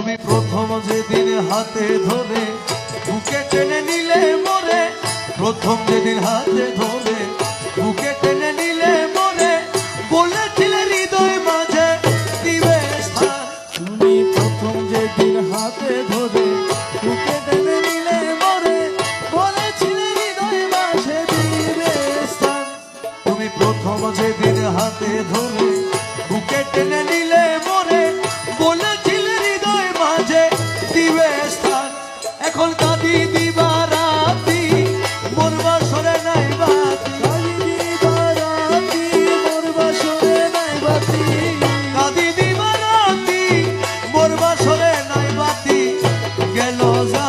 তুমি প্রথম যেদিন হাতে ধরে বুকে টেনে নিলে মোরে, প্রথম যেদিন হাতে ধরে বুকে টেনে নিলে মোরে, বলেছিলে হৃদয় মাঝে দিবে স্থান। তুমি প্রথম যেদিন হাতে ধরে বুকে টেনে নিলে মোরে, বলেছিলে হৃদয় মাঝে দিবে স্থান। তুমি প্রথম যেদিন হাতে ধরে বুকে টেনে নিলে মোরে, বলেছিলে হৃদয় মাঝে দিবে স্থান। এখন কাঁদি দিবা রাতি মোর বাসরে নাই বাতি, কাঁদি দিবা রাতি মোর বাসরে নাই বাতি, কাঁদি দিবা রাতি মোর বাসরে নাই বাতি, গেল যা